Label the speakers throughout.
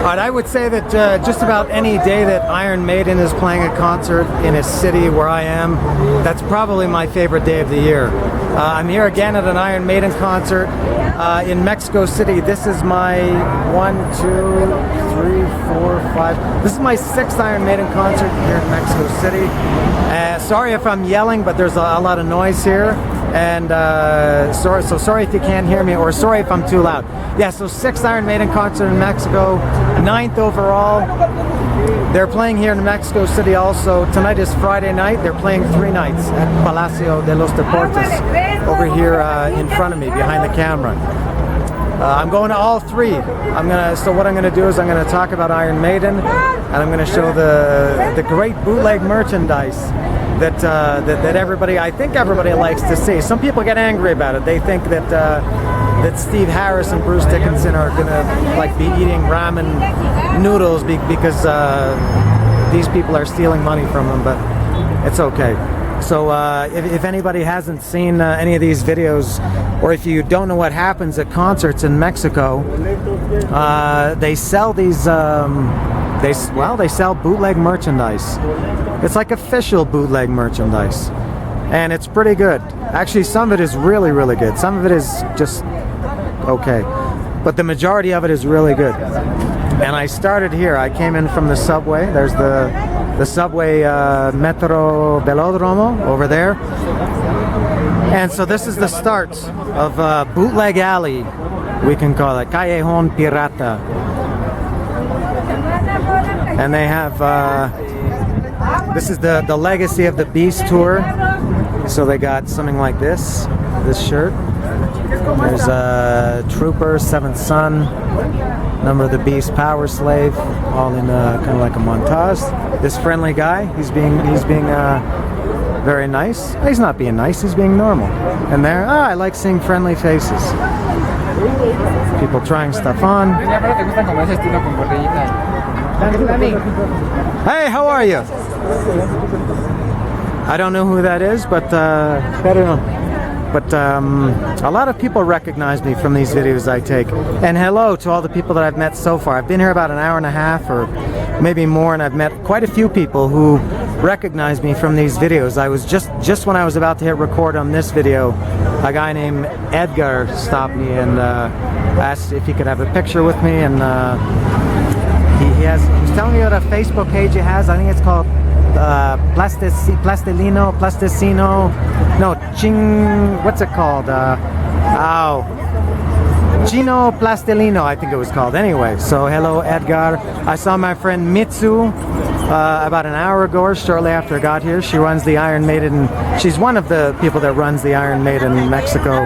Speaker 1: But I would say that just about any day that Iron Maiden is playing a concert in a city where I am, that's probably my favorite day of the year. I'm here again at an Iron Maiden concert in Mexico City. This is my 1, 2, 3, 4, 5. This is my 6th Iron Maiden concert here in Mexico City. Sorry if I'm yelling, but there's a lot of noise here. And sorry if you can't hear me, or sorry if I'm too loud. Yeah, so 6th Iron Maiden concert in Mexico, 9th overall. They're playing here in Mexico City also. Tonight is Friday night. They're playing 3 nights at Palacio de los Deportes over here in front of me, behind the camera. I'm going to all 3. So what I'm gonna do is I'm gonna talk about Iron Maiden, and I'm gonna show the great bootleg merchandise that everybody, I think everybody likes to see. Some people get angry about it. They think that Steve Harris and Bruce Dickinson are gonna be eating ramen noodles because these people are stealing money from them, but it's okay. So if anybody hasn't seen any of these videos, or if you don't know what happens at concerts in Mexico, they sell these they sell bootleg merchandise. It's like official bootleg merchandise, and it's pretty good. Actually, some of it is really, really good. Some of it is just okay, but the majority of it is really good. And I started here. I came in from the subway. There's the subway Metro Velodromo over there. And so this is the start of Bootleg Alley, we can call it, Callejon Pirata. And they have, this is the legacy of the Beast tour. So they got something like this shirt. There's Trooper, 7th Son, Number of the Beast, Power Slave, all in kind of like a montage. This friendly guy, he's being very nice. He's not being nice, he's being normal. And there, I like seeing friendly faces. People trying stuff on. Hey, how are you? I don't know who that is, but a lot of people recognize me from these videos I take. And hello to all the people that I've met so far. I've been here about an hour and a half or maybe more, and I've met quite a few people who recognize me from these videos. I was just when I was about to hit record on this video, a guy named Edgar stopped me and asked if he could have a picture with me, and he was telling me what a Facebook page he has. I think it's called Plasticino, what's it called? Chino Plastilino, I think it was called. Anyway, so hello Edgar. I saw my friend Mitsu about an hour ago, or shortly after I got here. She runs the Iron Maiden. She's one of the people that runs the Iron Maiden in Mexico.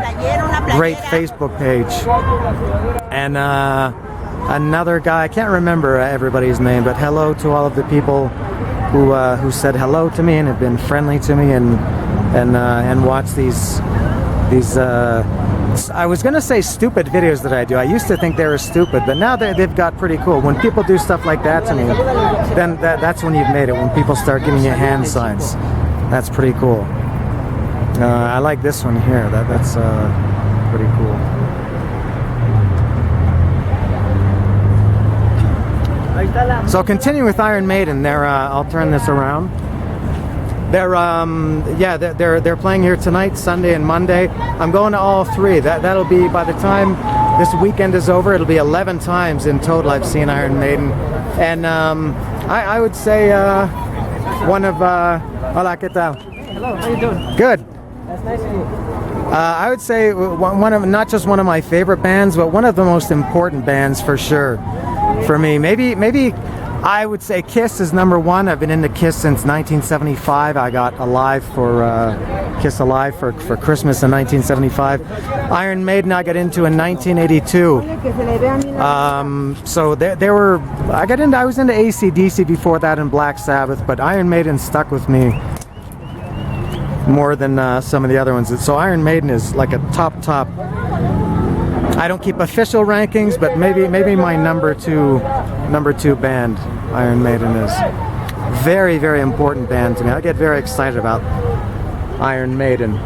Speaker 1: Great Facebook page. And another guy, I can't remember everybody's name, but hello to all of the people who said hello to me and have been friendly to me and watch these I was gonna say stupid videos that I do. I used to think they were stupid, but now they've got pretty cool. When people do stuff like that to me, then that's when you've made it. When people start giving you hand signs, that's pretty cool. I like this one here. That's pretty cool. So continue with Iron Maiden. I'll turn this around. They're playing here tonight, Sunday and Monday. I'm going to all 3. That'll be, by the time this weekend is over, it'll be 11 times in total I've seen Iron Maiden. And I would say one of hola, ¿qué tal?
Speaker 2: Hello, how you doing?
Speaker 1: Good.
Speaker 2: That's nice of you.
Speaker 1: I would say one of, not just one of my favorite bands, but one of the most important bands for sure. For me, maybe I would say Kiss is number 1. I've been into Kiss since 1975. I got Kiss Alive for Christmas in 1975. Iron Maiden I got into in 1982. So I was into AC/DC before that and Black Sabbath, but Iron Maiden stuck with me more than some of the other ones. So Iron Maiden is like a top. I don't keep official rankings, but maybe my number two band, Iron Maiden, is very, very important band to me. I get very excited about Iron Maiden.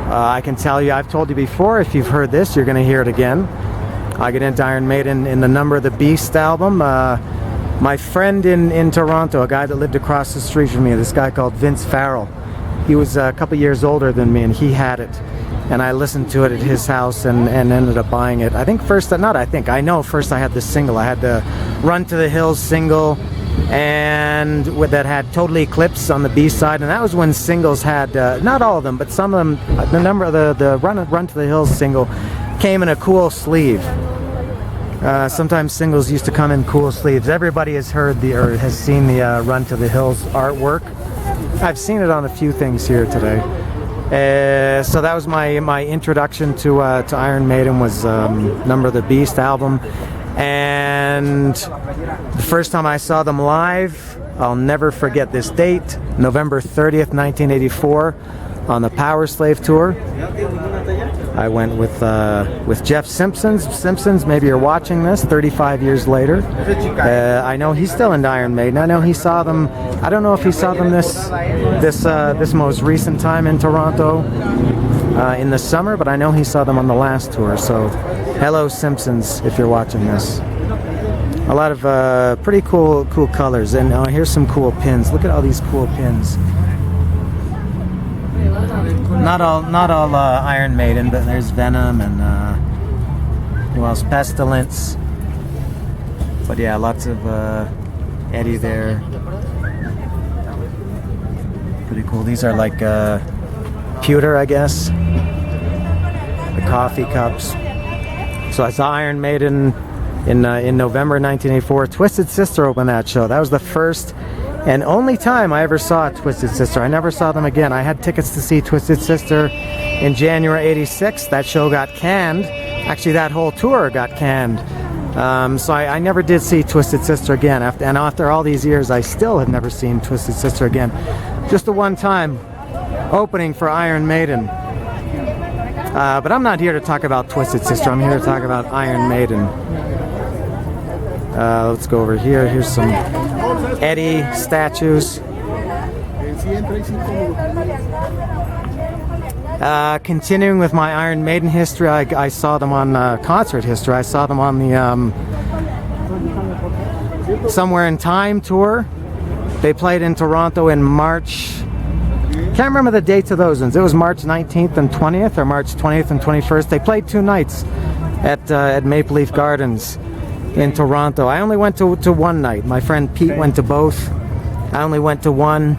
Speaker 1: I can tell you, I've told you before, if you've heard this, you're going to hear it again. I get into Iron Maiden in the Number of the Beast album. My friend in Toronto, a guy that lived across the street from me, this guy called Vince Farrell, he was a couple years older than me, and he had it. And I listened to it at his house and ended up buying it. I know first I had the single. I had the Run to the Hills single, and that had Total Eclipse on the B-side, and that was when singles had, not all of them, but some of them, the Run to the Hills single came in a cool sleeve. Sometimes singles used to come in cool sleeves. Everybody has heard or has seen the Run to the Hills artwork. I've seen it on a few things here today. So that was my introduction to Iron Maiden, was Number of the Beast album. And the first time I saw them live, I'll never forget this date, November 30th, 1984, on the Power Slave tour. I went with Jeff Simpsons. Maybe you're watching this 35 years later. I know he's still into Iron Maiden. I know he saw them. I don't know if he saw them this most recent time in Toronto in the summer, but I know he saw them on the last tour. So, hello Simpsons, if you're watching this. A lot of pretty cool colors, and here's some cool pins. Look at all these cool pins. Not all Iron Maiden, but there's Venom and who else? Pestilence. But yeah, lots of Eddie there. Pretty cool. These are like pewter, I guess. The coffee cups. So I saw Iron Maiden in November 1984. Twisted Sister opened that show. That was the first and only time I ever saw Twisted Sister. I never saw them again. I had tickets to see Twisted Sister in January '86. That show got canned. Actually, that whole tour got canned. So I never did see Twisted Sister again. After all these years, I still have never seen Twisted Sister again. Just the one time opening for Iron Maiden. But I'm not here to talk about Twisted Sister. I'm here to talk about Iron Maiden. Let's go over here. Here's some Eddie statues. Continuing with my Iron Maiden history, I saw them on concert history. I saw them on the Somewhere in Time tour. They played in Toronto in March. Can't remember the dates of those ones. It was March 19th and 20th, or March 20th and 21st. They played 2 nights at Maple Leaf Gardens in Toronto. I only went to one night. My friend Pete went to both. I only went to one.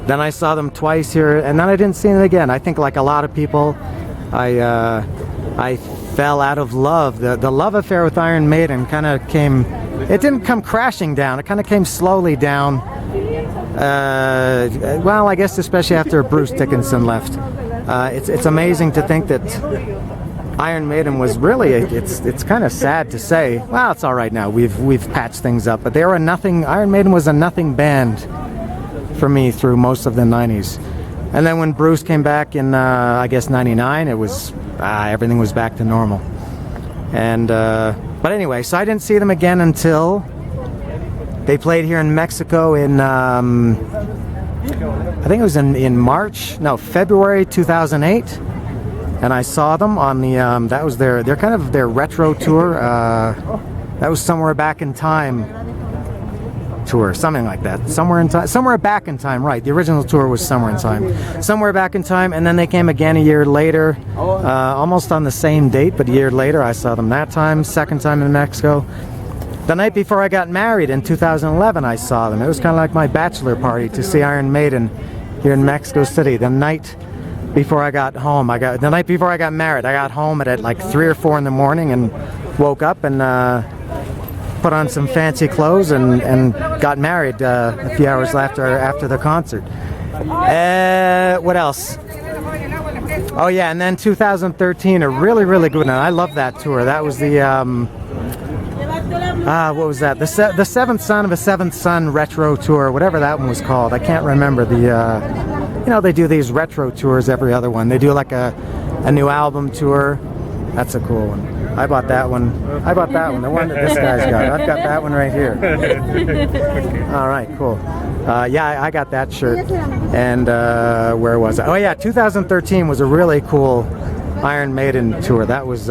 Speaker 1: Then I saw them twice here, and then I didn't see them again. I think, like a lot of people, I fell out of love. The love affair with Iron Maiden kind of came. It didn't come crashing down. It kind of came slowly down. Well, I guess especially after Bruce Dickinson left. It's amazing to think that Iron Maiden was really, it's kind of sad to say. Well, it's all right now. We've patched things up, but they were a nothing. Iron Maiden was a nothing band for me through most of the 90s. And then when Bruce came back in I guess 99, it was everything was back to normal. And but anyway, so I didn't see them again until they played here in Mexico in I think it was in February 2008. And I saw them on the that was their kind of their retro tour. That was Somewhere Back in Time tour, something like that. Somewhere Back in Time, right? The original tour was Somewhere in Time. Somewhere Back in Time, and then they came again a year later, almost on the same date, but a year later I saw them that time. Second time in Mexico. The night before I got married in 2011, I saw them. It was kind of like my bachelor party to see Iron Maiden here in Mexico City. The night before I got home, the night before I got married, I got home at like 3 or 4 in the morning and woke up and put on some fancy clothes and got married a few hours after the concert. What else? Oh yeah, and then 2013, a really, really good one. I love that tour. That was the what was that? The Seventh Son of a Seventh Son retro tour, whatever that one was called. I can't remember. They do these retro tours every other one. They do like a new album tour. That's a cool one. I bought that one. The one that this guy's got. I've got that one right here. All right, cool. Yeah, I got that shirt. And where was I? Oh yeah, 2013 was a really cool Iron Maiden tour. That was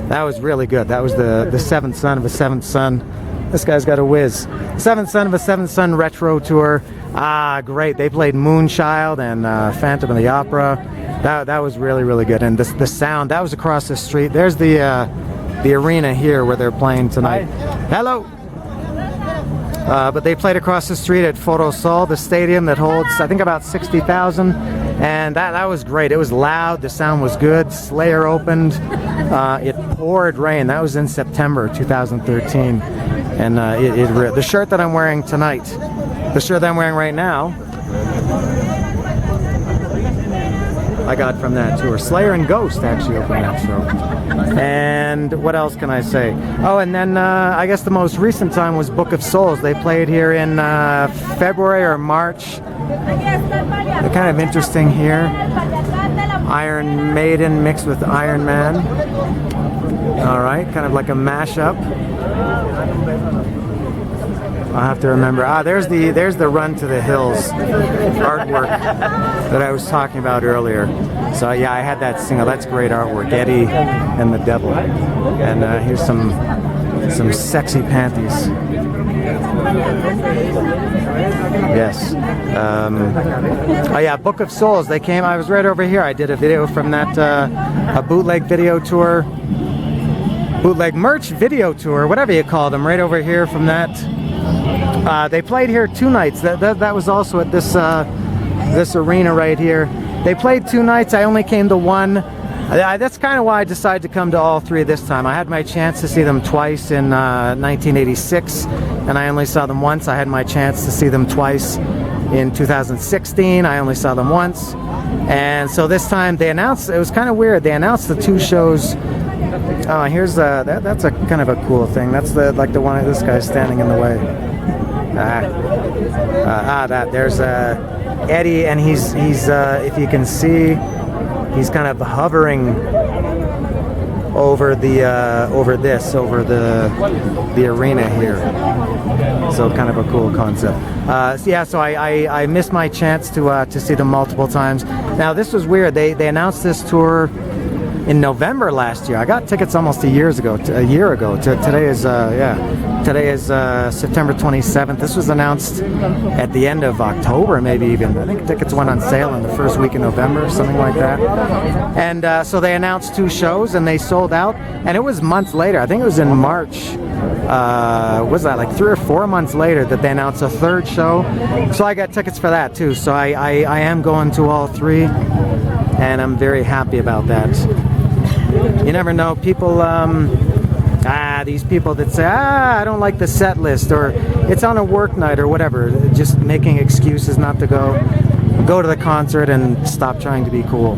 Speaker 1: That was really good. That was the seventh son of a seventh son. This guy's got a whiz. Seventh son of a seventh son retro tour. Ah, great. They played Moonchild and Phantom of the Opera. That was really, really good. And the sound, that was across the street. There's the arena here where they're playing tonight. Hello. But they played across the street at Foro Sol, the stadium that holds, I think, about 60,000. And that was great. It was loud. The sound was good. Slayer opened. It poured rain. That was in September 2013. And the shirt that I'm wearing tonight, the shirt that I'm wearing right now, I got from that tour. Slayer and Ghost actually opened that show. And what else can I say? Oh, and then I guess the most recent time was Book of Souls. They played here in February or March. They're kind of interesting here. Iron Maiden mixed with Iron Man. All right, kind of like a mashup. I'll have to remember. There's the Run to the Hills artwork that I was talking about earlier. So yeah, I had that single. That's great artwork. Eddie and the Devil. And here's some sexy panties. Yes. Oh yeah, Book of Souls. They came. I was right over here. I did a video from that a bootleg video tour, bootleg merch video tour, whatever you call them. Right over here from that. They played here 2 nights. That was also at this arena right here. They played 2 nights. I only came to 1. That's kind of why I decided to come to all 3 this time. I had my chance to see them twice in 1986, and I only saw them once. I had my chance to see them twice in 2016. I only saw them once. And so this time they announced, it was kind of weird, they announced the 2 shows. Oh, here's that's a kind of a cool thing. That's like the one, this guy's standing in the way. There's Eddie, and he's if you can see, he's kind of hovering over the arena here. So kind of a cool concept. So I missed my chance to see them multiple times. Now this was weird. They announced this tour in November last year. I got tickets almost a year ago. Today is September 27th. This was announced at the end of October, maybe even. I think tickets went on sale in the first week in November, something like that. And so they announced 2 shows, and they sold out. And it was months later. I think it was in March. Was that like 3 or 4 months later that they announced a 3rd show? So I got tickets for that too. So I am going to all 3, and I'm very happy about that. You never know, people, these people that say, I don't like the set list, or it's on a work night or whatever, just making excuses not to go to the concert and stop trying to be cool.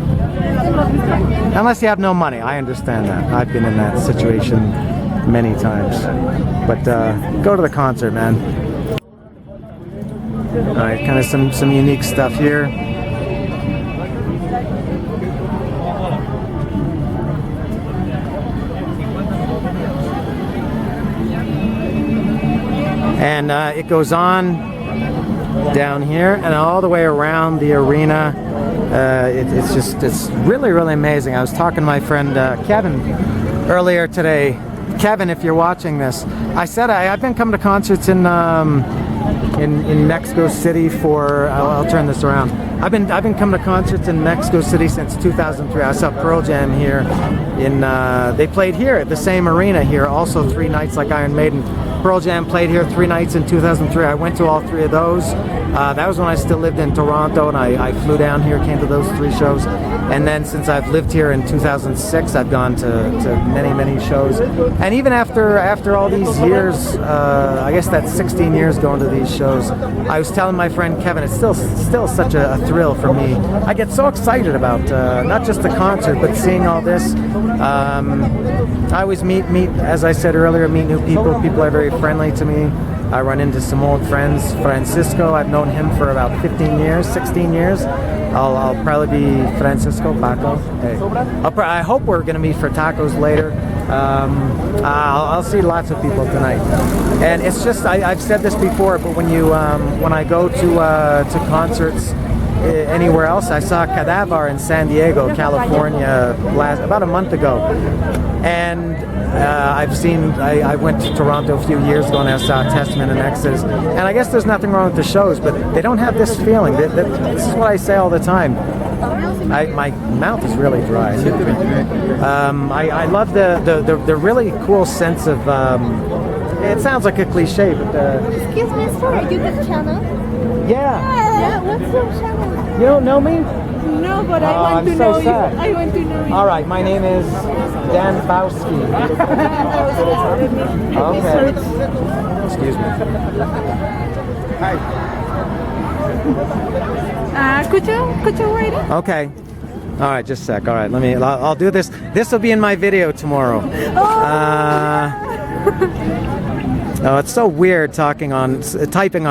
Speaker 1: Unless you have no money, I understand that. I've been in that situation many times. But go to the concert, man. Alright, kind of some unique stuff here. And it goes on down here and all the way around the arena. It's really, really amazing. I was talking to my friend Kevin earlier today. Kevin, if you're watching this, I said I've been coming to concerts in Mexico City for. I'll turn this around. I've been coming to concerts in Mexico City since 2003. I saw Pearl Jam here. They played here at the same arena here, also 3 nights like Iron Maiden. Pearl Jam played here 3 nights in 2003. I went to all 3 of those. That was when I still lived in Toronto, and I flew down here, came to those 3 shows. And then since I've lived here in 2006, I've gone to many, many shows. And even after all these years, I guess that's 16 years going to these shows, I was telling my friend Kevin, it's still such a thrill for me. I get so excited about not just the concert, but seeing all this. I always meet, as I said earlier, meet new people. People are very friendly to me. I run into some old friends. Francisco, I've known him for about 15 years, 16 years. I'll probably be Francisco, Paco. Hey. I hope we're going to meet for tacos later. I'll see lots of people tonight. And it's just, I've said this before, but when I go to concerts, anywhere else. I saw Cadaver in San Diego, California, about a month ago, and I went to Toronto a few years ago and I saw Testament and Exodus, and I guess there's nothing wrong with the shows, but they don't have this feeling. This is what I say all the time. My mouth is really dry. I love the really cool sense of. It sounds like a cliche, but
Speaker 3: Excuse me, sir, are you the channel?
Speaker 1: yeah.
Speaker 3: Yeah, what's your channel?
Speaker 1: You don't know me?
Speaker 3: No, but I want
Speaker 1: I'm
Speaker 3: to
Speaker 1: so
Speaker 3: know
Speaker 1: sad.
Speaker 3: you. I want to know you.
Speaker 1: All right, my name is Dan Bowski. Okay. Excuse me.
Speaker 3: Could you write it?
Speaker 1: Okay. All right, just a sec. All right, I'll do this. This will be in my video tomorrow. Oh, it's so weird typing on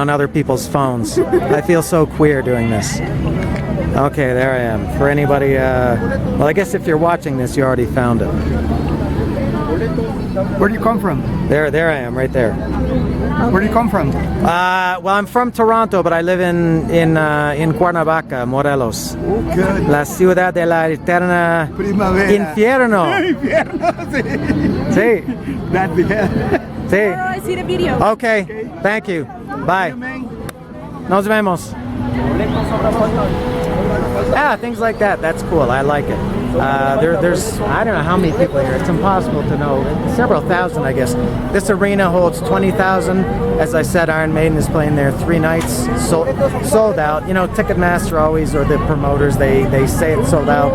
Speaker 1: other people's phones. I feel so queer doing this. Okay, there I am. For anybody, well, I guess if you're watching this, you already found it.
Speaker 2: Where do you come from?
Speaker 1: There I am, right there.
Speaker 2: Where do you come from?
Speaker 1: Well, I'm from Toronto, but I live in Cuernavaca, Morelos.
Speaker 2: Good.
Speaker 1: La ciudad de la eterna
Speaker 2: Primavera.
Speaker 1: infierno.
Speaker 2: Infierno, sí.
Speaker 1: Sí,
Speaker 2: That's the
Speaker 1: sí.
Speaker 3: I see the video.
Speaker 1: Okay, thank you. Bye. Nos vemos. Yeah, things like that. That's cool. I like it. There's I don't know how many people here. It's impossible to know. Several thousand, I guess. This arena holds 20,000. As I said, Iron Maiden is playing there 3 nights, sold out. You know, Ticketmaster always, or the promoters, they say it's sold out.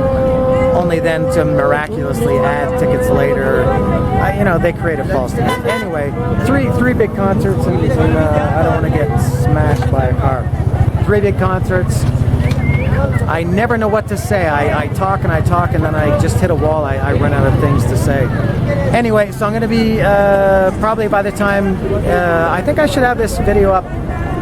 Speaker 1: Only then to miraculously add tickets later. You know, they create a false ticket. Anyway, three big concerts, and I don't want to get smashed by a car. 3 big concerts. I never know what to say. I talk and then I just hit a wall. I run out of things to say. Anyway, so I'm going to be probably by the time I think I should have this video up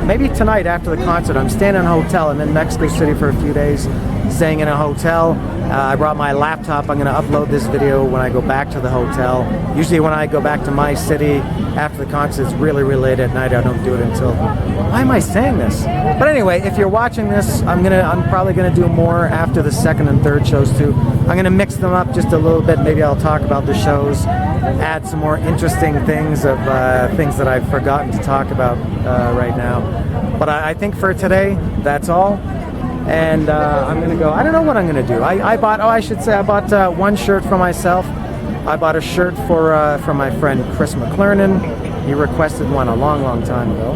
Speaker 1: maybe tonight after the concert. I'm staying in a hotel. I'm in Mexico City for a few days, staying in a hotel. I brought my laptop. I'm going to upload this video when I go back to the hotel. Usually when I go back to my city after the concert, it's really late at night. I don't do it until... Why am I saying this? But anyway, if you're watching this, I'm probably going to do more after the 2nd and 3rd shows too. I'm going to mix them up just a little bit. Maybe I'll talk about the shows, add some more interesting things of things that I've forgotten to talk about right now. But I think for today, that's all. And I'm gonna go. I don't know what I'm gonna do. I bought 1 shirt for myself. I bought a shirt for my friend Chris McClernand. He requested one a long time ago.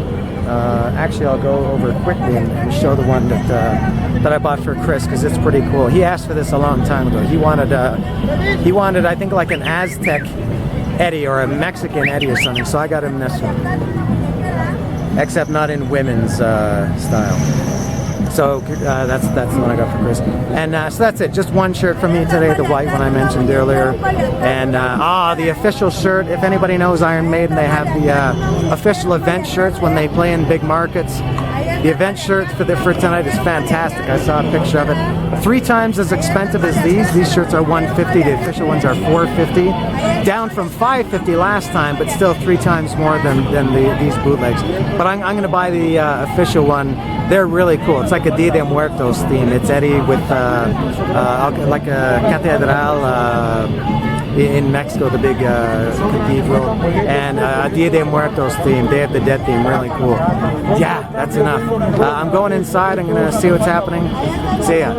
Speaker 1: Actually, I'll go over quickly and show the one that I bought for Chris, because it's pretty cool. He asked for this a long time ago. He wanted I think like an Aztec Eddie or a Mexican Eddie or something. So I got him this one, except not in women's style. So that's the one I got for Chris. And so that's it. Just 1 shirt for me today, the white one I mentioned earlier. And the official shirt. If anybody knows Iron Maiden, they have the official event shirts when they play in big markets. The event shirt for tonight is fantastic. I saw a picture of it. 3 times as expensive as these. These shirts are $150. The official ones are $450. Down from $550 last time, but still 3 times more than these bootlegs. But I'm going to buy the official one. They're really cool. It's like a Dia de Muertos theme. It's Eddie with like a catedral in Mexico, the big cathedral, and a Dia de Muertos theme, Day of the Dead theme. Really cool. Yeah, that's enough. I'm going inside. I'm going to see what's happening. See ya.